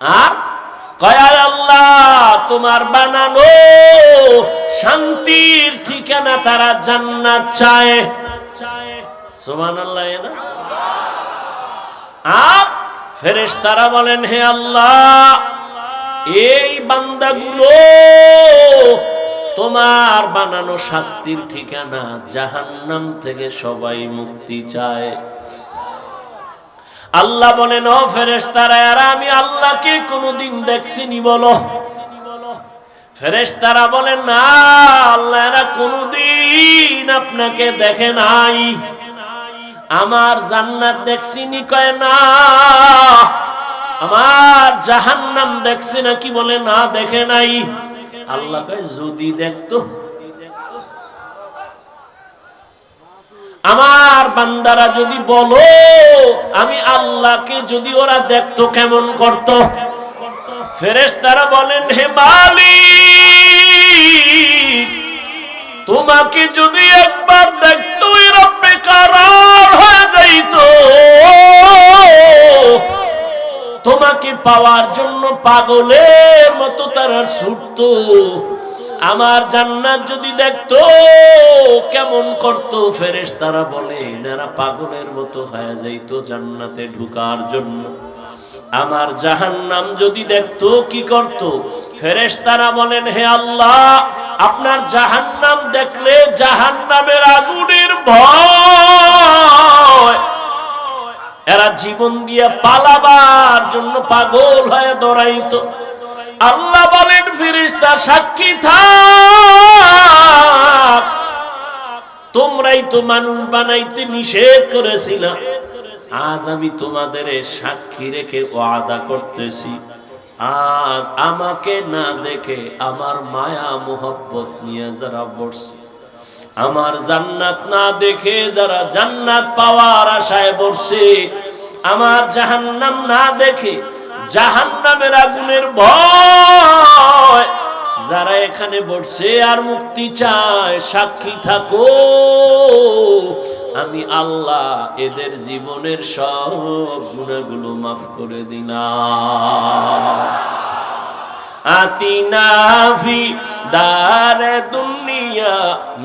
আর কয় আল্লাহ তোমার বানানো শান্তির ঠিকানা তারা জান্নাত চায়। সুবহানাল্লাহ। না আর ফেরেশতারা বলেন হে আল্লাহ এই বান্দাগুলো তোমার বানানো শাস্তির ঠিকানা জাহান্নাম থেকে সবাই মুক্তি চায়। আল্লাহ বলেন ও ফেরেশতারা এরা আমি আল্লাহকে কোনদিন দেখছিনি বলো? ফেরেশতারা বলেন না আল্লাহ এরা কোনদিন আপনাকে দেখে নাই। আমার জান্নাত দেখছিনি? কয় না। আমার জাহান্নাম দেখছি নাকি? বলে না দেখে নাই। আল্লাহ কয় যদি দেখতো, আমার বান্দারা যদি বলো আমি আল্লাহকে যদি ওরা দেখতো কেমন করত? ফেরেশতারা বলেন হে মালিক তোমাকে যদি একবার দেখতো এরা বেকারার হয়ে যাইতো, তোমাকে পাওয়ার জন্য পাগলের মতো তারা ছুটতো। আমার জান্নাত যদি দেখতো কেমন করতো? ফেরেশতারা বলেন এরা পাগলের মতো হয়ে যাইতো জান্নাতে ঢোকার জন্য। আমার জাহান্নাম যদি দেখতো কি করত? ফেরেশতারা বলেন হে আল্লাহ আপনার জাহান্নাম দেখলে জাহান্নামের আগুনের ভয় এরা জীবন দিয়ে পালাবার জন্য পাগল হয়ে দৌড়াইতো। আল্লাহ বলেন ফেরেশতা সাক্ষী থাক, তোমরাই তো মানুষ বানাইতে নিষেধ করেছিলা, আজ আমি তোমাদের সাক্ষী রেখে ওয়াদা করতেছি আজ আমাকে না দেখে আমার মায়া মোহব্বত নিয়ে যারা বসছে, আমার জান্নাত না দেখে যারা জান্নাত পাওয়ার আশায় বসছে, আমার জাহান্নাম না দেখে জাহান্নামের আগুনের ভয় যারা এখানে বসছে আর মুক্তি চায়, সাক্ষী থাকো আমি আল্লাহ এদের জীবনের সব গুনাহগুলো মাফ করে দিলাম। আতিনা ফি দারে দুনিয়া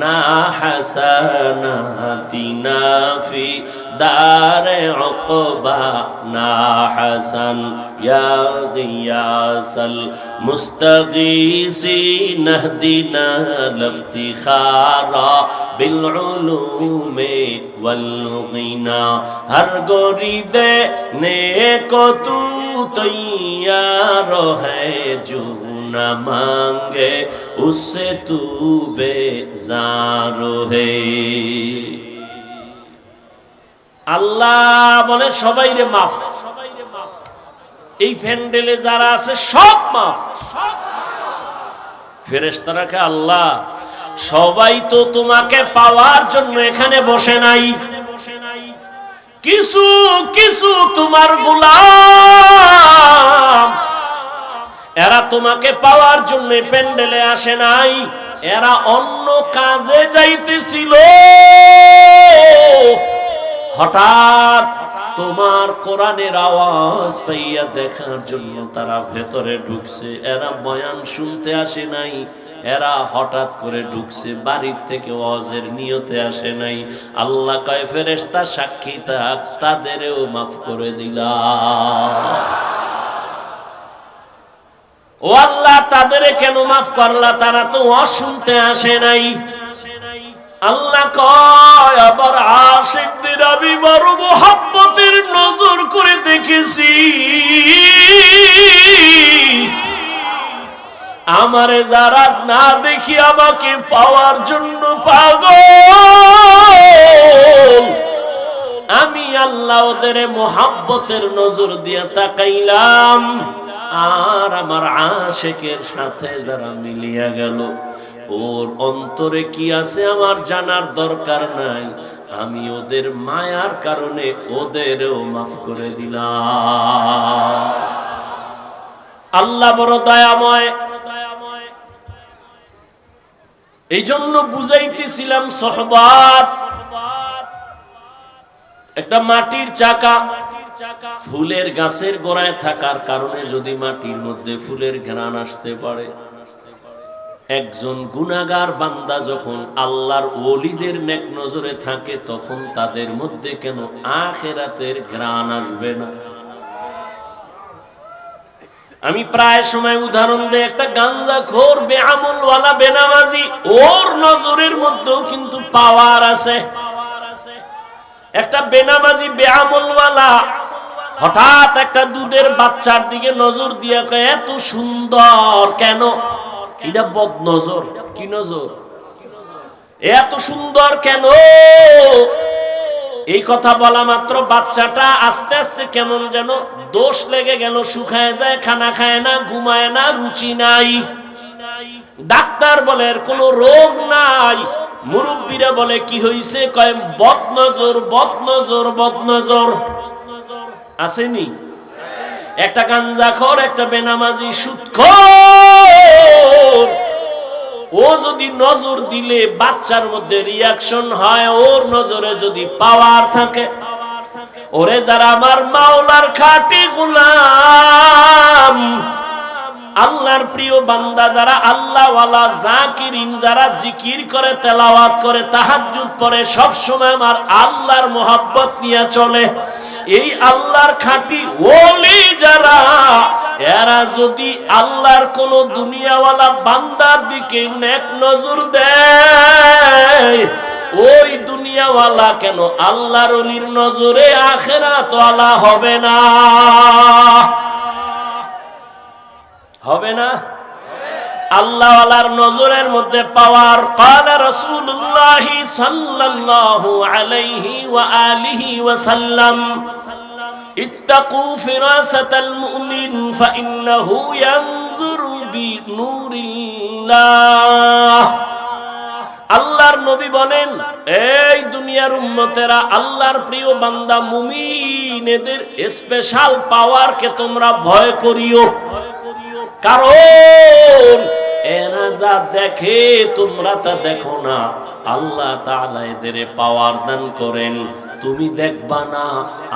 না হাসানা, আতিনা ফি দারে উকবা না হাসান, ইয়া গিয়াসাল মুস্তাগীসিন ইহদিনা লিফতিখারা বিল উলুমি ওয়াল গিনা, হর গরিদে নেকো তু তৈয়ার হ্যায় জো না মাঙ্গে উসসে তু বেজার হে। আল্লাহ বলে সবাই রে মাফ, এই প্যান্ডেলে যারা আছে সব মাফ। ফেরেশতারাকে আল্লাহ সবাই তো তোমাকে পাওয়ার জন্য এখানে বসে নাই, কিছু কিছু তোমার গোলাম এরা তোমাকে পাওয়ার জন্য প্যান্ডেলে আসে নাই, এরা অন্য কাজে যাইতেছিল। হঠাৎ তোমার কোরআনের আওয়াজ পাইয়া দেখার জন্য তারা ভেতরে ঢুকছে। এরা বয়ান শুনতে আসে নাই, এরা হঠাৎ করে ঢুকছে, বাড়ির থেকে ওয়াজের নিয়তে আসে নাই। আল্লাহ কয় ফেরেশতা সাক্ষী থাক, তাদেরও মাফ করে দিলাম। ও আল্লাহ তাদের কেন মাফ করলা? তারা তো ওয়াজ শুনতে আসে নাই। আল্লাহ কয় আবার আশিকদের আমি বড় মুহাব্বতের নজর করে দেখেছি, আমারে যারা না দেখি আমাকে পাওয়ার জন্য পাগল, আমি আল্লাহ ওদের মুহাব্বতের নজর দিয়া তাকাইলাম, আর আমার আশিকের সাথে যারা মিলিয়া গেল ওর অন্তরে কি আছে আমার জানার দরকার নাই, আমি ওদের মায়ার কারণে ওদেরও মাফ করে দিলাম। আল্লাহ বড় দয়াময়। এই জন্য বুঝাইতেছিলাম সহবত একটা মাটির চাকা, ফুলের গাছের গোড়ায় থাকার কারণে যদি মাটির মধ্যে ফুলের ঘ্রাণ আসতে পারে, একজন গুনাহগার বান্দা যখন আল্লাহর ওলিদের নেক নজরে থাকে তখন তাদের মধ্যে কেন আখিরাতের ঘ্রাণ আসবে না? আমি প্রায় সময় উদাহরণ দেই, একটা গাঞ্জাখোর বেআমলওয়ালা বেনামাজি, ওর নজরের মধ্যেও কিন্তু পাওয়ার আছে। একটা বেনামাজি বেআমলওয়ালা হঠাৎ একটা দুধের বাচ্চার দিকে নজর দিয়ে কয় এত সুন্দর কেন? এটা বদ নজর। কি নজর? এত সুন্দর কেন? এই কথা বলা মাত্র বাচ্চাটা আস্তে আস্তে কেমন যেন দোষ লেগে গেল, শুকায় যায়, খানা খায় না, ঘুমায় না, রুচি নাই। ডাক্তার বলে এর কোনো রোগ নাই। মুরব্বীরা বলে কি হইছে? কয় বদ নজর, বদ নজর, বদ নজর। আসেনি? একটা গাঞ্জাখোর, একটা বেনামাজি, সুদখোর, ও যদি নজর দিলে বাচ্চার মধ্যে রিয়াকশন হয়, ওর নজরে যদি পাওয়ার থাকে, ওরে যারা আমার মাওলার খাঁটি গোলাম, আল্লাহর প্রিয় বান্দা, যারা আল্লাহওয়ালা জাকিরিন, যারা জিকির করে, তেলাওয়াত করে, তাহাজ্জুদ পড়ে, সব সময় আমার আল্লাহর মোহাব্বত নিয়ে চলে, এই আল্লাহর খাঁটি ওলি যারা, এরা যদি আল্লাহর কোন দুনিয়াওয়ালা বান্দার দিকে নেক নজর দেয়, ওই দুনিয়াওয়ালা কেন আল্লাহর ওলির নজরে আখিরাতওয়ালা হবে না? হবে না? আল্লাহওয়ালার নজরের মধ্যে পাওয়ার। قال رسول الله صلى الله عليه وآله وسلم اتقوا فراسة المؤمن فإنه ينظر بنور الله। আল্লাহর নবী বলেন, এই দুনিয়ার উম্মতেরা, আল্লাহর প্রিয় বান্দা মুমিন, এদের স্পেশাল পাওয়ারকে তোমরা ভয় করিও, কারণ এরা যা দেখে তোমরা তা দেখো না। আল্লাহ তাআলা এদের পাওয়ার দান করেন, তুমি দেখবা না।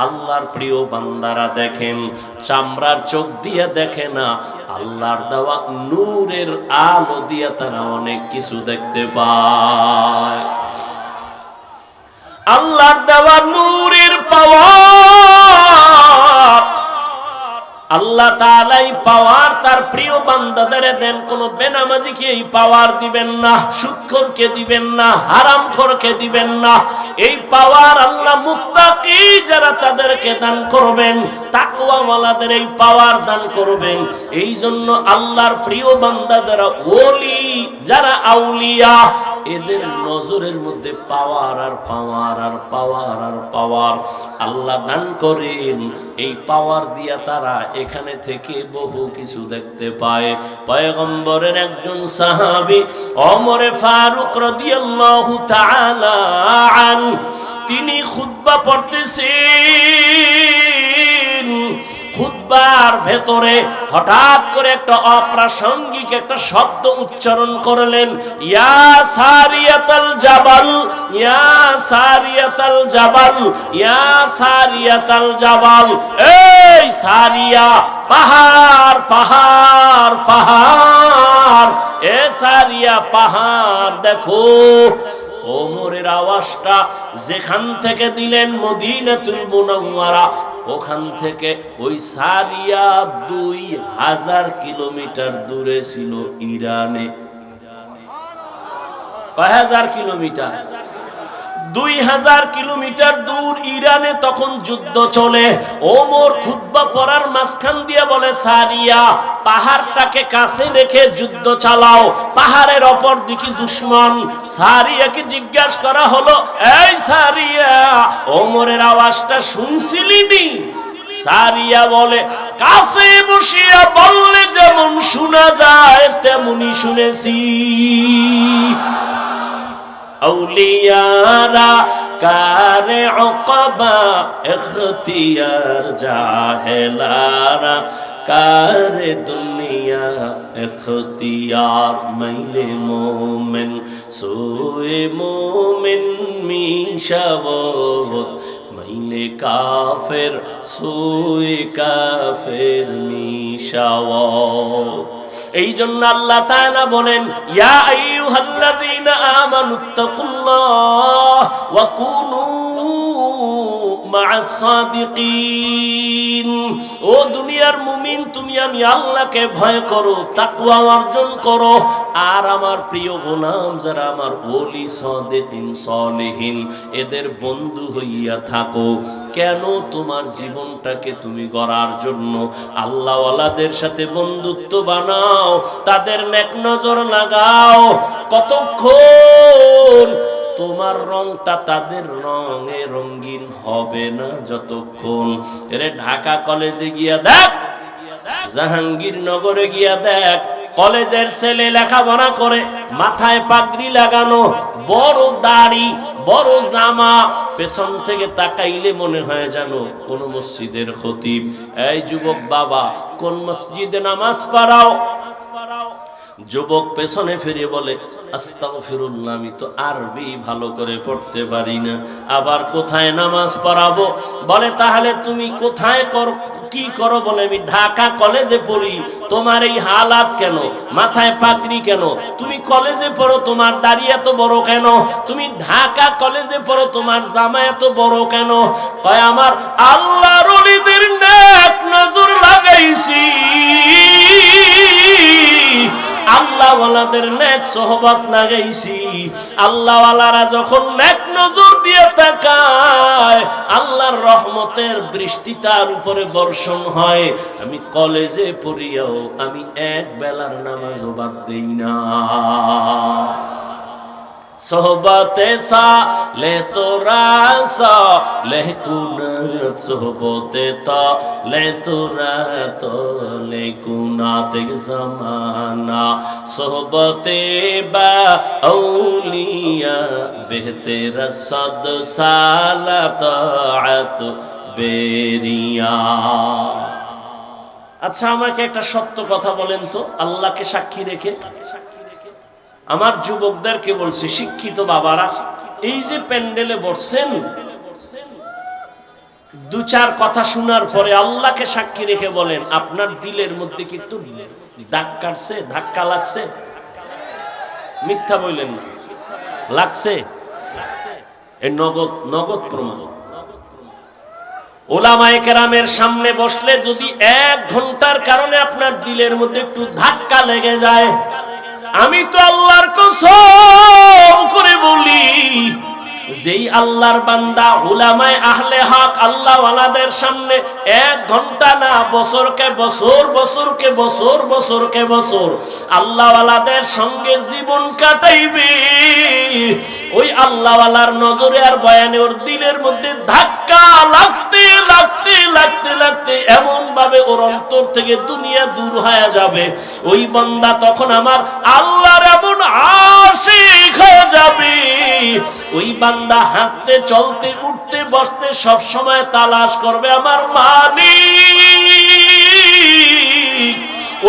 আল্লাহর প্রিয় বান্দারা দেখেন, চামড়ার চোখ দিয়ে দেখে না, আল্লাহর দেওয়া নূরের আলো দিয়ে তারা অনেক কিছু দেখতে পায়। আল্লাহর দেওয়া নূরের পাওয়ার, আল্লাহ তাআলা এই পাওয়ার তার প্রিয় বান্দাদের দেন। কোন বেনামাজিকে এই পাওয়ার দিবেন না, সুদখোরকে দিবেন না, হারামখোরকে দিবেন না। এই পাওয়ার আল্লাহ মুত্তাকি যারা তাদেরকে দান করবেন, তাকওয়াওয়ালাদের এই পাওয়ার দান করবেন। এই জন্য আল্লাহর প্রিয় বান্দা যারা ওলি, যারা আউলিয়া, এদের নজরের মধ্যে পাওয়ার আর পাওয়ার আর পাওয়ার আর পাওয়ার আল্লাহ দান করেন। এই পাওয়ার দিয়া তারা এখানে থেকে বহু কিছু দেখতে পায়। পয়গম্বরের একজন সাহাবী ওমরে ফারুক রাদিয়াল্লাহু তাআলা আন, তিনি খুতবা পড়তেছেন। খুতবার ভেতরে হঠাৎ করে একটা অপ্রাসঙ্গিক একটা শব্দ উচ্চারণ করলেন, ইয়া সারিয়াতাল জাবাল, ইয়া সারিয়াতাল জাবাল, ইয়া সারিয়াতাল জাবাল। এই সারিয়া, পাহাড় পাহাড় পাহাড়, এ সারিয়া পাহাড় দেখো। ওমরের আওয়াজটা যেখান থেকে দিলেন মদিনাতুল মুনাওয়ারা, ওখান থেকে ওই সারিয়া 2000 কিলোমিটার দূরে ছিল ইরানে। কয় হাজার কিলোমিটার? 2000 কিলোমিটার দূর ইরানে তখন যুদ্ধ চলে। ওমর খুতবা পড়ার মাঝখান দিয়ে বলে, সারিয়া, পাহাড়টাকে কাছে রেখে যুদ্ধ চালাও, পাহাড়ের অপর দিকে দুশমন। সারিয়াকে জিজ্ঞাসা করা হলো, এই সারিয়া, ওমরের আওয়াজটা শুনছিলি? সারিয়া বলে, কাছে বসিয়া বললে যেমন শোনা যায় তেমনি শুনেছি। আউলিয়ারা কারে উকবা ইখতিয়ার, জাহেলারা কারে দুনিয়া ইখতিয়ার। মাইলে মোমেন সোয়ে মোমেন মিশাবত, হইলে কাফের সুই কাফের মিশাওয়াত। এই জন্য আল্লাহ তাআলা বলেন, ইয়া আইয়ুহাল্লাযীনা আমানুত্তাকুল্লাহ ওয়া কুনু মা'আস সাদিকিন। ও দুনিয়ার মুমিন, তুমি আমি আল্লাহকে ভয় করো, তাকওয়া অর্জন করো, আর আমার প্রিয় গোলাম যারা আমার ওলি সাদিকিন সালেহিন এদের বন্ধু হইয়া থাকো। কেন? তোমার জীবনটাকে তুমি গড়ার জন্য আল্লাহওয়ালাদের সাথে বন্ধুত্ব বানাও, তাদের নেক নজর লাগাও। কতক্ষণ তোমার রংটা তাদের রঙে রঙিন হবে না? যতক্ষণ। এরে ঢাকা কলেজে গিয়া দেখ, জাহাঙ্গীরনগরে গিয়া দেখ, কলেজের ছেলে লেখাপড়া করে, মাথায় পাগড়ি লাগানো, বড় দাড়ি, বড় জামা, পেছন থেকে তাকাইলে মনে হয় জানো কোন মসজিদের খতিব। এই যুবক বাবা, কোন মসজিদে নামাজ পড়াও? যুবক পেছনে ফিরে বলে, আস্তাগফিরুল্লাহ, আমি তো আরবি ভালো করে পড়তে পারি না, আবার কোথায় নামাজ পড়াবো? বলে তাহলে তুমি কোথায় করো, কি করো? বলে আমি ঢাকা কলেজে পড়ি। তোমার এই হালাত কেন? মাথায় পাগড়ি কেন? তুমি কলেজে পড়ো, তোমার দাড়ি এত বড় কেন? তুমি ঢাকা কলেজে পড়ো, তোমার জামা এত বড় কেন? কয় আমার আল্লাহর ওলিদের নেক নজর লাগাইছি, আল্লাহওয়ালাদের নেক সোহবত লাগাইছি। আল্লাহওয়ালারা যখন নেক নজর দিয়ে তাকায়, আল্লাহর রহমতের বৃষ্টি তার উপরে বর্ষণ হয়। আমি কলেজে পড়িয়াও আমি এক বেলার নামাজও বাদ দেই না। সোহবতে সালে তোরা সালে কুনাত, সোহবতে তালে তোরা তালে কুনাত জামানা, সোহবতে বা আউলিয়া বেহতের সদ সালাত আত বেরিয়া। আচ্ছা, আমাকে একটা সত্য কথা বলেন তো, আল্লাহকে সাক্ষী রেখে আমার যুবকদেরকে বলছি, শিক্ষিত বাবারা, এই যে প্যান্ডেলে বসছেন, দু চার কথা শোনার পরে আল্লাহকে সাক্ষী রেখে বলেন, আপনার দিলের মধ্যে কি একটু দাগ কাটছে, ধাক্কা লাগছে? মিথ্যা বললেন না, লাগছে? এই নগদ নগদ প্রমাণ। ওলামায়ে কেরামের সামনে বসলে যদি 1 ঘন্টার কারণে আপনার দিলের মধ্যে একটু ধাক্কা লেগে যায়, আমি তো আল্লাহর কসম করে বলি, যেই আল্লাহর বান্দা উলামায়ে আহলে হক আল্লাহওয়ালাদের সামনে 1 ঘন্টা না, বছরকে বছর, বছরকে বছর, বছরকে বছর আল্লাহওয়ালাদের সঙ্গে জীবন কাটাইবে, ওই আল্লাহওয়ালার নজরে আর বয়ানে ওর দিলের মধ্যে ধাক্কা লাগতে লাগতে লাগতে লাগতে এমন ভাবে ওর অন্তর থেকে দুনিয়া দূর হয়ে যাবে, ওই বান্দা তখন আমার আল্লাহর এমন আশিক হয়ে যাবে, ওই বান্দা হাঁটতে চলতে উঠতে বসতে সব সময় তালাশ করবে আমার মালিক।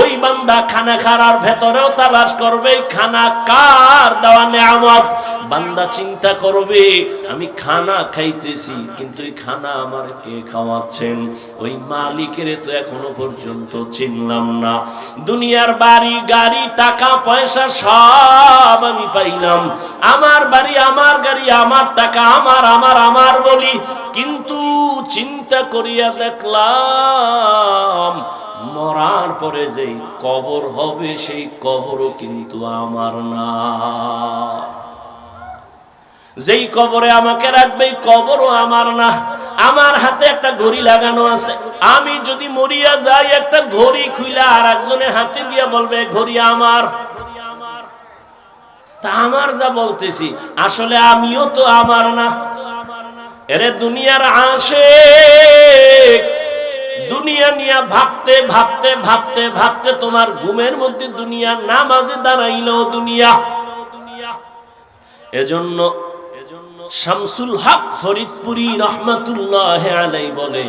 ওই বান্দা খানা খাওয়ার ভেতরেও তালাশ করবে খানা কার দেওয়া নেয়ামত। বান্দা চিন্তা করবে আমি খানা খাইতেছি, কিন্তু এই খানা আমার কে খাওয়াচ্ছেন? ওই মালিকের তো এখনো পর্যন্ত চিনলাম না। দুনিয়ার বাড়ি গাড়ি টাকা পয়সা সব আমি পাইলাম, আমার বাড়ি আমার গাড়ি আমার টাকা আমার আমার আমার বলি, কিন্তু চিন্তা করিয়া দেখলাম মরার পরে যেই কবর হবে সেই কবরও কিন্তু আমার না। যেই কবরে আমাকে রাখবে এই কবরও আমার না। আমার হাতে একটা ঘড়ি লাগানো আছে, আমি যদি মরিয়া যাই একটা ঘড়ি খুইলা আর একজনের হাতে দিয়া বলবে ঘড়ি আমার। তা আমার যা বলতেছি আসলে আমিও তো আমার না। এরে দুনিয়ার আশিক, দুনিয়া নিয়ে ভাবতে ভাবতে ভাবতে ভাবতে তোমার ঘুমের মধ্যে দুনিয়া, নামাজে দাঁড়াইলো দুনিয়া। এজন্য শামসুল হক ফরিদপুরি রহমাতুল্লাহ আলাইহি বলে,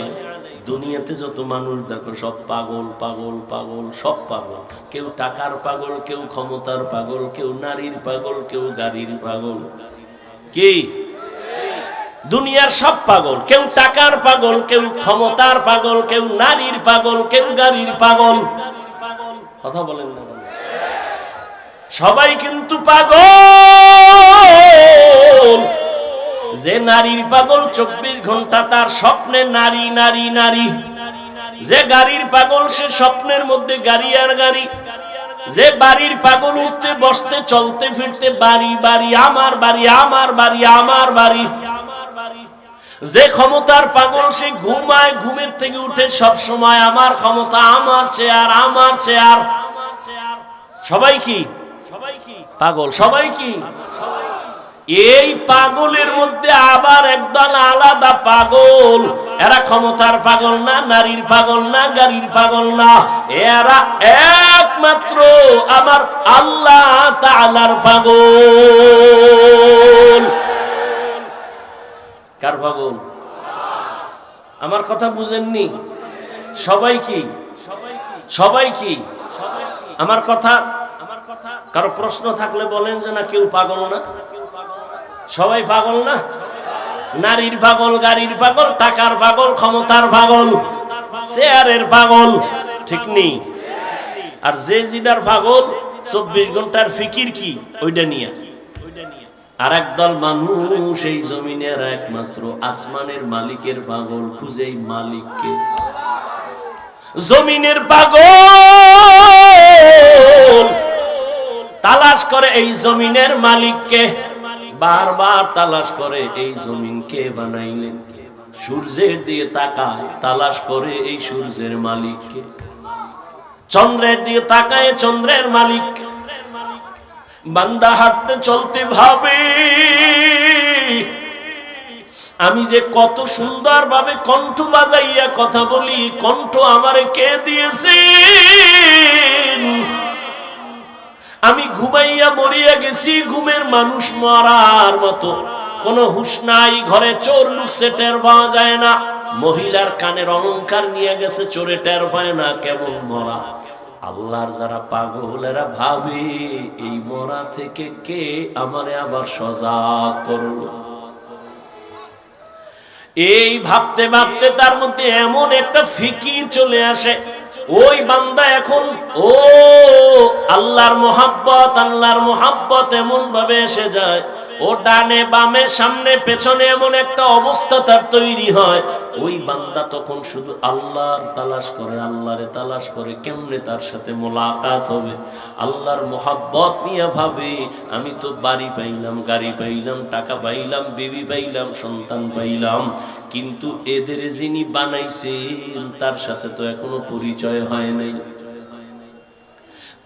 দুনিয়াতে যত মানুষ দেখো সব পাগল পাগল পাগল, সব পাগল। কেউ টাকার পাগল, কেউ ক্ষমতার পাগল, কেউ নারীর পাগল, কেউ গাড়ির পাগল। কি দুনিয়ার সব পাগল, কেউ টাকার পাগল, কেউ ক্ষমতার পাগল, কেউ নারীর পাগল, কেউ গাড়ির পাগল। কথা বলেন না, সবাই কিন্তু পাগল। যে নারীর পাগল 24 ঘন্টা তার স্বপ্নে নারী নারী নারী। যে গাড়ির পাগল সে স্বপ্নের মধ্যে গাড়ি আর গাড়ি। যে বাড়ির পাগল উঠতে বসতে চলতে ফিরতে বাড়ি বাড়ি, আমার বাড়ি আমার বাড়ি আমার বাড়ি। যে ক্ষমতার পাগল সে ঘুমায়, ঘুমের থেকে উঠে সব সময় আমার ক্ষমতা, আমার চেয়ার আমার চেয়ার। সবাই কি পাগল? সবাই কি? এই পাগলের মধ্যে আবার একদল আলাদা পাগল। এরা ক্ষমতার পাগল না, নারীর পাগল না, গাড়ির পাগল না, এরা একমাত্র আমার আল্লাহ তাআলার পাগল। কার পাগল? আমার কথা বুঝেননি? সবাই কি? সবাই কি? আমার কথা কারো প্রশ্ন থাকলে বলেন যে না কেউ পাগল না। সবাই পাগল না? নারীর পাগল, গাড়ির পাগল, টাকার পাগল, ক্ষমতার পাগল, চেয়ারের পাগল, ঠিক নেই? আর যে জিডার পাগল 24 ঘন্টার ফিকির কি ওইটা নিয়ে। আর একদল মানুষ এই জমিনের একমাত্র আসমানের মালিকের পাগল, খুঁজে এই মালিককে। জমিনের পাগল তালাশ করে এই জমিনের মালিককে, বারবার তালাশ করে এই জমিন কে বানাইলেন। সূর্যের দিকে তাকায়, তালাশ করে এই সূর্যের মালিককে। চন্দ্রের দিকে তাকায়, চন্দ্রের মালিক। বান্দা হাঁটতে চলতে ভাবে আমি যে কত সুন্দর ভাবে কণ্ঠ বাজাইয়া কথা বলি, কণ্ঠ আমারে কে দিয়েছে? আমি ঘুমাইয়া মরিয়া গেছি, ঘুমের মানুষ মরার মতো, কোনো হুঁশ নাই। ঘরে চোর লুকছে, টের পাওয়া যায় না। মহিলার কানের অলংকার নিয়ে গেছে, চোরে টের পায় না, কেমন মরা। আল্লাহর যারা পাগল এরা ভাবে এই মরা থেকে কে আমারে আবার সজাগ করলো। এই ভাবতে ভাবতে তার মধ্যে এমন একটা ফিকির চলে আসে, ওই বান্দা এখন ও আল্লাহর মোহাব্বত এমন ভাবে এসে যায়, ও ডানে বামে সামনে পেছনে এমন একটা অবস্থা তার তৈরি হয়। ওই বান্দা তখন শুধু আল্লাহর তালাশ করে, আল্লাহরে তালাশ করে কেমনে তার সাথে মোলাকাত হবে। আল্লাহর মোহাব্বত নিয়ে ভাবে আমি তো বাড়ি পাইলাম, গাড়ি পাইলাম, টাকা পাইলাম, বিবি পাইলাম, সন্তান পাইলাম, কিন্তু এদের যিনি বানাইছেন তার সাথে তো এখনো পরিচয় হয় নাই।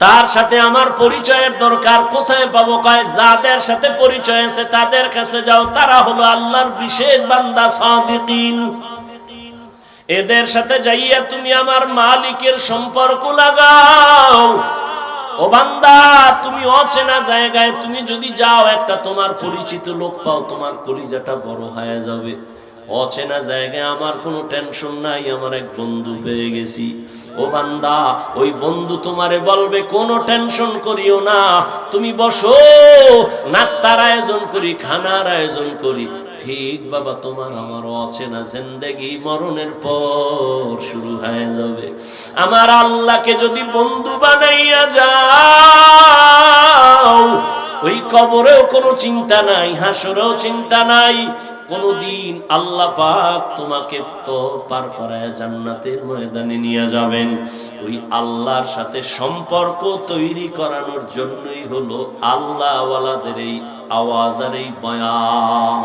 তার সাথে আমার পরিচয়ের দরকার। কোথায় পাবো? কয় যাদের সাথে পরিচয় আছে তাদের কাছে যাও, তারা হলো আল্লাহর বিশেষ বান্দা সাদিকিন। এদের সাথে যাইয়া তুমি আমার মালিকের সম্পর্ক লাগাও। ও বান্দা, তুমি অচেনা জায়গায় তুমি যদি যাও, একটা তোমার পরিচিত লোক পাও, তোমার কলিজাটা বড় হয়ে যাবে। অচেনা জায়গায় আমার কোনো টেনশন নাই, আমার এক বন্ধু পেয়ে গেছি। ও বান্দা, ওই বন্ধু তোমারে বলবে কোনো টেনশন করিও না, তুমি বসো, নাস্তার আয়োজন করি, খানার আয়োজন করি। ঠিক বাবা, তোমার আমার অচেনা জিন্দেগি মরণের পর শুরু হয়ে যাবে। আমার আল্লাহকে যদি বন্ধু বানাইয়া যাও, ওই কবরেও কোনো চিন্তা নাই, হাসরেও চিন্তা নাই। কোনদিন আল্লাহ পাক তোমাকে তো পার করায় জান্নাতের ময়দানে নিয়ে যাবেন। ওই আল্লাহর সাথে সম্পর্ক তৈরি করানোর জন্যই হলো আল্লাহ ওয়ালাদের এই আওয়াজ আর এই বয়ান।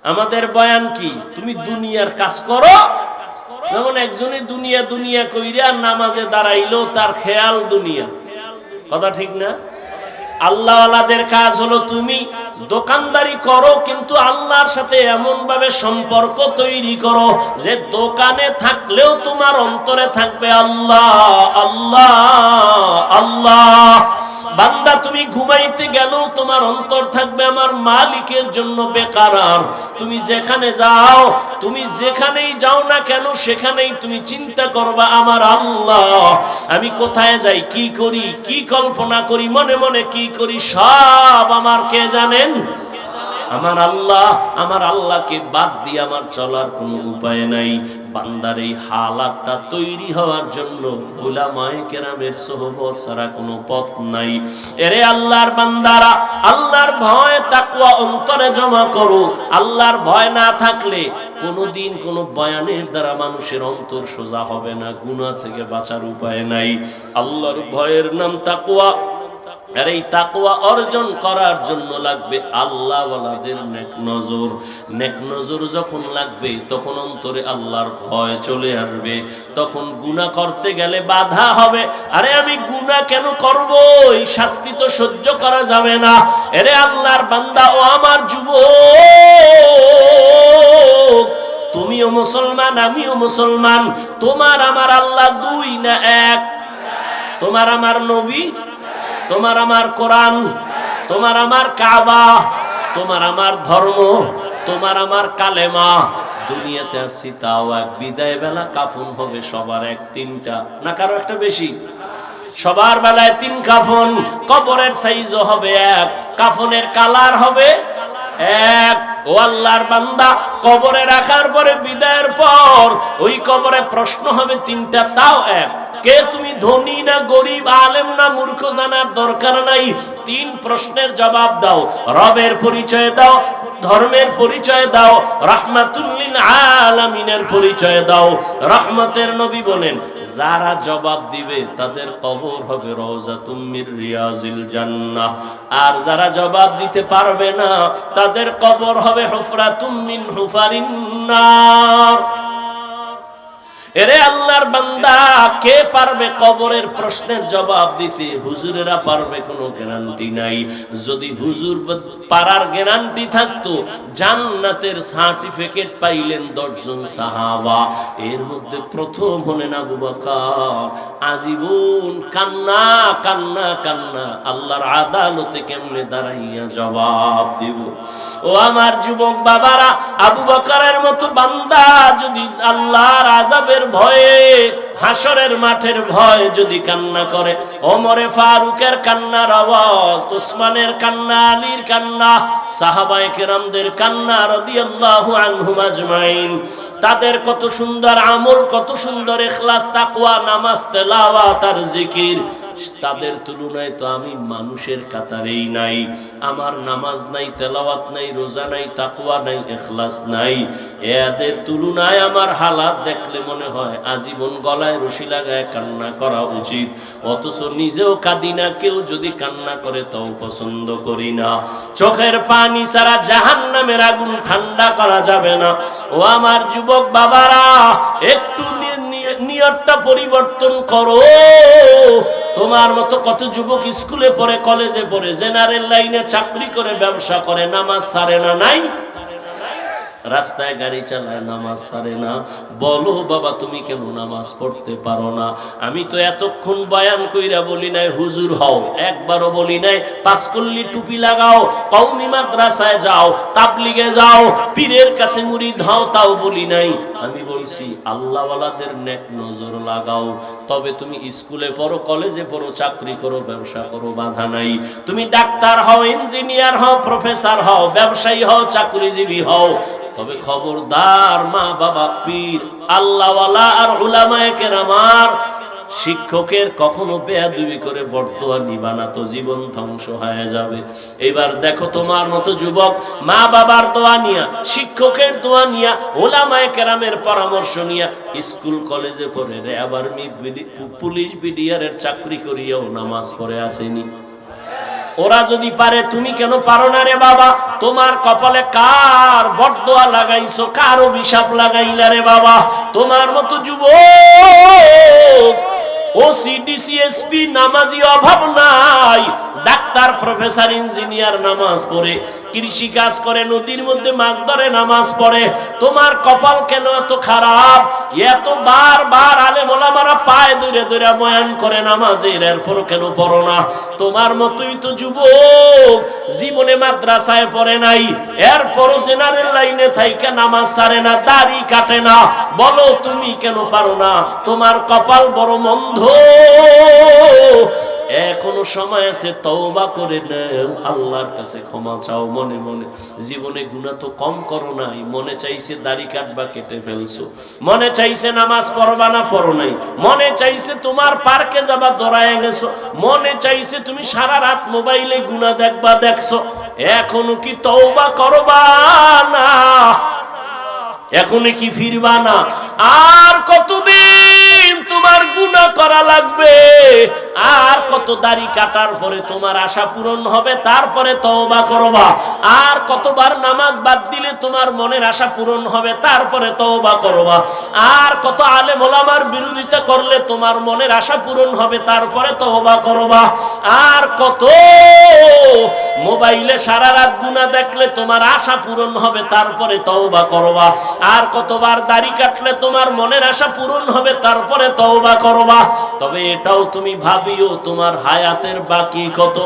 আমাদের বয়ান কি? তুমি দুনিয়ার কাজ করো। যেমন একজনে দুনিয়া দুনিয়া কইরা নামাজে দাঁড়াইলো, তার খেয়াল দুনিয়া। কথা ঠিক না? আল্লাহ ওয়ালাদের কাজ হলো তুমি দোকানদারি করো, কিন্তু আল্লাহর সাথে এমন ভাবে সম্পর্ক তৈরি করো যে দোকানে থাকলেও তোমার অন্তরে থাকবে আল্লাহ আল্লাহ আল্লাহ। বান্দা, তুমি ঘুমাইতে গেলেও তোমার অন্তর থাকবে আমার মালিকের জন্য বেকারার। তুমি যেখানে যাও, তুমি যেখানেই যাও না কেন, সেখানেই তুমি চিন্তা করবা আমার আল্লাহ, আমি কোথায় যাই, কি করি, কি কল্পনা করি, মনে মনে কি করি, সব আমার কে জানেন? আমার আল্লাহকে বাদ দিয়ে আমার চলার কোনো উপায় নাই। বান্দার এই হালাতটা তৈরি হওয়ার জন্য উলামায়ে কেরামের সোহবত ছাড়া কোনো পথ নাই। এরে আল্লাহর বান্দারা, আল্লাহর ভয় তাকওয়া অন্তরে জমা করো। আল্লাহর ভয় না থাকলে কোনোদিন কোনো বয়ানের দ্বারা মানুষের অন্তর সোজা হবে না, গুনাহ থেকে বাঁচার উপায় নাই। আল্লাহর ভয়ের নাম তাকওয়া। আর এই তাকওয়া অর্জন করার জন্য লাগবে আল্লাহওয়ালাদের নেক নজর। নেক নজর যখন লাগবে তখন অন্তরে আল্লাহর ভয় চলে আসবে। তখন গুনাহ করতে গেলে বাধা হবে। আরে আমি গুনাহ কেন করব? এই শাস্তি তো সহ্য করা যাবে না। আরে আল্লাহর বান্দা ও আমার যুবক, তুমিও মুসলমান, আমিও মুসলমান। তোমার আমার আল্লাহ দুই না এক? তোমার আমার নবী, তোমার আমার কোরআন, তোমার আমার কাবা, তোমার আমার ধর্ম, তোমার আমার কালেমা। দুনিয়াতে আসছি তাও এক। বিদায় বেলা কাফন হবে সবার এক, তিনটা না কারো একটা বেশি? সবার বেলায় তিন কাফন। কবরের সাইজও হবে এক, কাফনের কালার হবে এক। ও আল্লাহর বান্দা, কবরে রাখার পরে বিদায়ের পর ওই কবরে প্রশ্ন হবে তিনটা, তাও এক। কে তুমি, ধনী না গরিব, আলেম না মূর্খ, জানার দরকার নাই। তিন প্রশ্নের জবাব দাও। রবের পরিচয় দাও, ধর্মের পরিচয় দাও, রাহমাতুল লিল আলামিনের পরিচয় দাও। রহমতের নবী বলেন, যারা জবাব দিবে তাদের কবর হবে রওজাতুম মির রিয়াজিল জান্নাহ। আর যারা জবাব দিতে পারবে না তাদের কবর হবে হুফরাতুম মিন হুফারিন নার। এরে আল্লাহর বান্দা, কে পারবে কবরের প্রশ্নের জবাব দিতে? হুজুরেরা পারবে, কোনো গ্যারান্টি নাই। যদি হুজুর পারার গ্যারান্টি থাকতো, জান্নাতের সার্টিফিকেট পাইলেন 10 জন সাহাবা। এর মধ্যে প্রথম হলেন আবু বকর। আজীবন কান্না কান্না কান্না, আল্লাহর আদালতে কেমনে দাঁড়াইয়া জবাব দিব। ও আমার যুবক বাবারা, আবু বকরের মতো বান্দা যদি আল্লাহর আযাবের ভয়ে, হাসরের মাঠের ভয় যদি কান্না করে, ওমরে ফারুকের কান্নার আওয়াজ, উসমানের কান্না, আলীর কান্না, সাহাবায়ে কেরামদের কান্না রাদিয়াল্লাহু আনহুম আজমাইন, তাদের কত সুন্দর আমল, কত সুন্দর ইখলাস, তাকওয়া, নামাজ, তেলাওয়াত আর জিকির, তাদের তুলনায় তো আমি মানুষের কাতারেই নাই। আমার নামাজ নাই, তেলাওয়াত নাই, রোজা নাই, তাকওয়া নাই, ইখলাস নাই। এদের তুলনায় আমার হালাত দেখলে মনে হয় আজীবন গলায় রশি লাগায় কান্না করা উচিত। অথচ নিজেও কাঁদি না, কেউ যদি কান্না করে তাও পছন্দ করি না। চোখের পানি ছাড়া জাহান্নামের আগুন ঠান্ডা করা যাবে না। ও আমার যুবক বাবারা, একটু নিয়তটা পরিবর্তন করো। তোমার মতো কত যুবক স্কুলে পড়ে, কলেজে পড়ে, জেনারেল লাইনে চাকরি করে, ব্যবসা করে, নামাজ ছাড়ে না? নাই? রাস্তায় গাড়ি চালায়, নামাজ ছাড়ে না। বলো বাবা, তুমি কেন নামাজ পড়তে পারো না? আমি তো এতক্ষণ বয়ান কইরা বলি নাই হুজুর হও, একবারও বলি নাই পাঁচকল্লি টুপি লাগাও, কওমি মাদ্রাসায় যাও, তাবলিগে যাও, পীরের কাছে মুরিদ হও, তাও বলি নাই। আমি বলছি আল্লাহওয়ালাদের নেক নজর লাগাও। তবে তুমি স্কুলে পড়ো, কলেজে পড়ো, চাকরি করো, ব্যবসা করো, বাধা নাই। তুমি ডাক্তার হও, ইঞ্জিনিয়ার হও, প্রফেসর হও, ব্যবসায়ী হও, চাকরিজীবী হও, তবে খবরদার মা বাবা, পীর, আল্লাহওয়ালা আর উলামায়ে কেরাম, শিক্ষকের কখনো বেয়াদবি করে বরদোয়া নিবা না, তো জীবন ধ্বংস হয়ে যাবে। এবার দেখো, তোমার মতো যুবক মা বাবার দোয়া নিয়া, শিক্ষকের দোয়া নিয়া, উলামায়ে কেরামের পরামর্শ নিয়া স্কুল কলেজে পড়ে রে, আবার পুলিশ বিডিআরের চাকরি করিয়াও নামাজ পড়ে আসেনি। ওরা যদি পারে, তুমি কেন পারো না রে বাবা? তোমার কপালে কার বরদোয়া লাগাইছো, কার অভিশাপ লাগাইলা রে বাবা? তোমার মতো যুবক ওসিডিসিএসপি নামাজি অভাব নাই। ডাক্তার, প্রফেসর, ইঞ্জিনিয়ার নামাজ পড়ে, কৃষি কাজ করে, নদীর মধ্যে মাছ ধরে, নামাজ পড়ে। তোমার কপাল কেন এত খারাপ? এত বারবার আলেম ওলামারা পায়ে ধরে ধরে বয়ান করে নামাজের, এরপরও কেন পড়ো না? তোমার মতোই তো যুবক জীবনে মাদ্রাসায় পড়ে নাই, এরপরও জেনারেল লাইনে থাইকা নামাজ ছাড়ে না, দাড়ি কাটে না। বলো তুমি কেন পারো না? তোমার কপাল বড় মন্দ। এখনো সময় আছে, তওবা করে নাও, আল্লাহর কাছে ক্ষমা চাও মনে মনে। জীবনে গুনাহ তো কম করো নাই, মনে চাইছে দাড়ি কাটবা, কেটে ফেলছো, মনে চাইছে নামাজ পড়বা না, পড়ো নাই, মনে চাইছে তোমার পার্কে যাবা, দৌড়ায় গেছো, মনে চাইছে তুমি সারা রাত মোবাইলে গুনাহ দেখবা, দেখছো, এখনো কি তওবা করবা না? এখনই কি ফিরবা না? আর কতদিন তোমার গুনাহ করা লাগবে? আর কত দাড়ি কাটার পরে তোমার আশা পূরণ হবে, তারপরে তওবা করবা? আর কতবার নামাজ বাদ দিলে তোমার মনের আশা পূরণ হবে, তারপরে তওবা করবা? আর কত আলেম ওলামার বিরোধিতা করলে তোমার মনের আশা পূরণ হবে, তারপরে তওবা করবা? আর কত মোবাইলে সারা রাত গুনাহ দেখলে তোমার আশা পূরণ হবে, তারপরে তওবা করবা? আর কতবার দাড়ি কাটলে তোমার মনের আশা পূরণ হবে, তারপরে তওবা করবা? তবে এটাও তুমি ভাবিও, তোমার হায়াতের বাকি কত।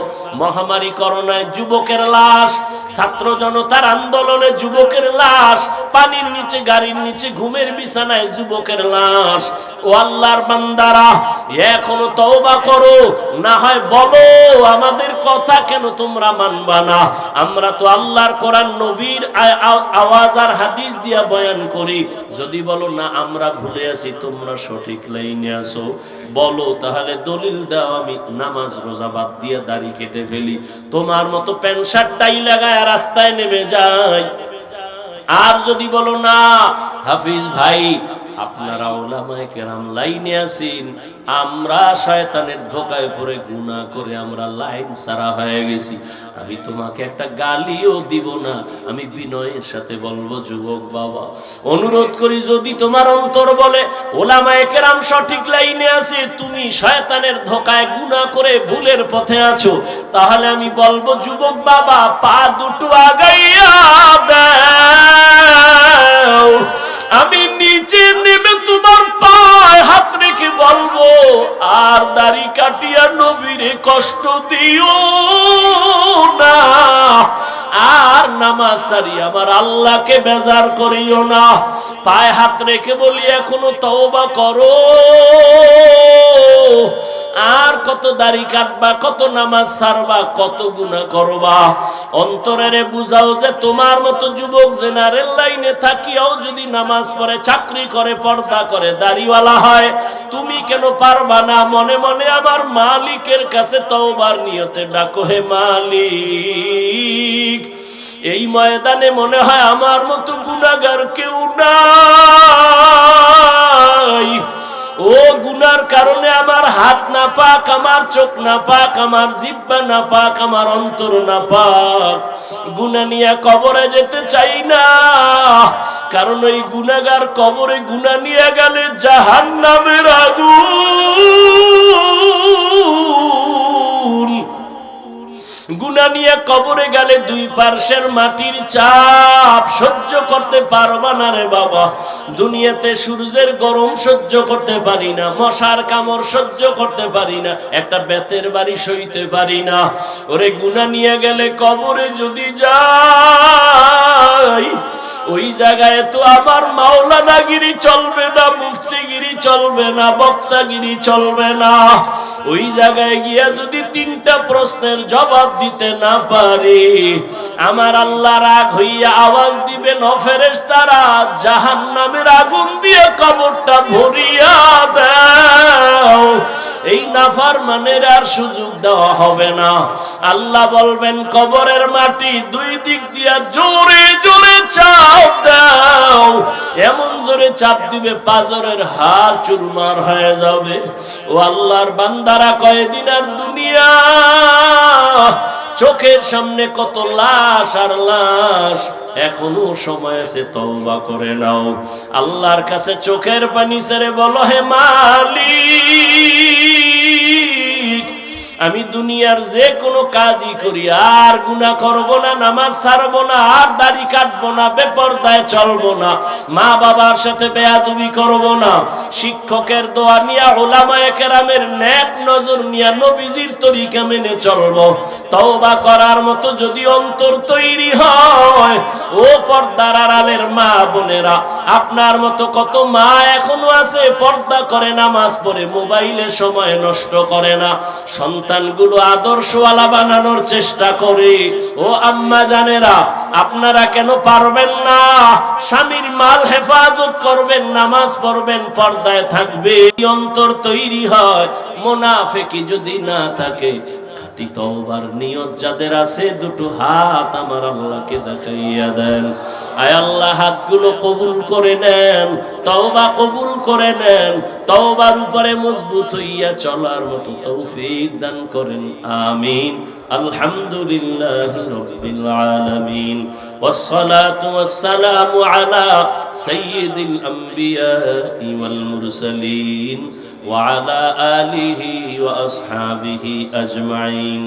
মহামারী করোনায় যুবকের লাশ, ছাত্র জনতার আন্দোলনে যুবকের লাশ, পানির নিচে, গাড়ির নিচে, ঘুমের বিছানায় যুবকের লাশ। ও আল্লাহর বান্দারা, এখনো তওবা করো, না হয় বলো আমাদের কথা কেন তোমরা মানবা না? আমরা তো আল্লাহর কোরআন, নবীর আওয়াজ আর হাদিস দিয়া বয়ান করি। যদি বলো না আমরা ভুলে আছি, তোমরা সঠিক লাইনে আসো, বলো তাহলে দলিল দাও, আমি নামাজ রোজা বাদ দিয়ে দাড়ি কেটে ফেলি, তোমার মতো প্যান্ট শার্ট টাই লাগায় রাস্তায় নেমে যাই। আর যদি বলো না হাফিজ ভাই, আপনারা উলামায়ে কেরাম লাইনে আছেন, আমরা শয়তানের ধোকায় পড়ে গুনাহ করে আমরা লাইন ছাড়া হয়ে গেছি, আমি তোমাকে একটা গালিও দিব না, আমি বিনয়ের সাথে বলবো, যুবক বাবা অনুরোধ করি, যদি তোমার অন্তর বলে উলামায়ে কেরাম সঠিক লাইনে আছে, তুমি শয়তানের ধোকায় গুনাহ করে ভুলের পথে আছো, তাহলে আমি বলবো, যুবক বাবা পা দুটো আগাইয়া দাও, আমি নিচে নেমে তোমার পায়ে হাত রেখে বলবো, আর দাড়ি কাটিয়া নবীরে কষ্ট দিও না, আর নামাজ সারি আমার আল্লাহকে বেজার করিও না। পায়ে হাত রেখে বলি, এখনো তওবা করো। আর কত দাড়ি কাটবা, কত নামাজ ছাড়বা, কত গুনাহ করবা? অন্তরেরে বুঝাও যে তোমার মতো যুবক জেনারেল লাইনে থাকিয়াও যদি নামাজ পড়ে, চাকরি করে, পর্দা করে, দাড়িওয়ালা হয়, তুমি কেন পারবা না? মনে মনে আমার মালিকের কাছে তওবার নিয়তে ডাকো, হে মালিক, এই ময়দানে মনে হয় আমার মতো গুনাহগার কেউ নাই, ও গুনার কারণে আমার হাত না পাক, আমার চোখ না পাক, আমার জিহ্বা না পাক, আমার অন্তর না পাক। গুনাহ নিয়ে কবরে যেতে চাই না, কারণ ওই গুনাহগার কবরে গুনাহ নিয়ে গেলে জাহান্নামের আগুন। গুনাহ নিয়ে কবরে গেলে দুই পার্শ্বের মাটির চাপ সহ্য করতে পারবা না রে বাবা। দুনিয়াতে সূর্যের গরম সহ্য করতে পারি না, মশার কামড় সহ্য করতে পারি না, একটা বেতের বাড়ি সইতে পারি না। ওরে গুনাহ নিয়ে গেলে কবরে যদি যাই, ওই জায়গায় তো আমার মাওলানাগিরি চলবে না, মুফতিগিরি চলবে না, বক্তাগিরি চলবে না। ওই জায়গায় গিয়া যদি তিনটা প্রশ্নের জবাব দিতে না পারি, আমার আল্লাহ রাগ হইয়া আওয়াজ দিবেন, ও ফেরেশতারা জাহান্নামের আগুন দিয়ে কবরটা ভরিয়া দাও। এই নাফরমানের আর সুযোগ দেওয়া হবে না। আল্লাহ বলবেন, কবরের মাটি দুই দিক দিয়া জোরে জোরে চাপ দাও। এমন জোরে চাপ দিবে পাজরের হাড় চুরমার হয়ে যাবে। ও আল্লাহর বান্দারা, কয়দিন আর দুনিয়া, চোখের সামনে কত লাশ আর লাশ। এখনো সময় আছে, তওবা করে নাও। আল্লাহর কাছে চোখের পানি ছেড়ে বলো, হে মালিক, আমি দুনিয়ার যে কোনো কাজই করি, আর গুনাহ করব না, নামাজ ছাড়বো না, আর দাড়ি কাটবো না, বেপরদায় চলবো না, মা বাবার সাথে বেয়াদবি করব না, শিক্ষকের দোয়া নিয়া, উলামায়ে কেরামের নেক নজর নিয়া নবীজির তরিকা মেনে চলবো। তওবা করার মতো যদি অন্তর তৈরি হয়, ও পর্দার আড়ালের মা বোনেরা, আপনার মতো কত মা এখনো আছে পর্দা করে, নামাজ পড়ে, মোবাইলে সময় নষ্ট করে না, সন্তান সন্তানগুলো আদর্শওয়ালা বানানোর চেষ্টা করে। ও আম্মা জানেরা, আপনারা কেন পারবেন না? স্বামীর মাল হেফাজত করবেন, নামাজ পড়বেন, পর্দায় থাকবে, অন্তর তৈরি হয়। মুনাফিকি যদি না থাকে, খাঁটি তওবার নিয়ত যাদের আছে, দুটো হাত আমার আল্লাহকে দেখাইয়া দেন। আয় আল্লাহ, হাতগুলো কবুল করে নেন, তওবা কবুল করে নেন, তওবার উপরে মজবুত হইয়া চলার মতো তৌফিক দান করেন। আমিন। আলহামদুলিল্লাহি রাব্বিল আলামিন, ওয়াসসালাতু ওয়াসসালামু আলা সাইয়্যিদিল আমবিয়াই ওয়াল মুরসালিন ওয়া আলা আলিহি ওয়া আসহাবিহি আজমাইন।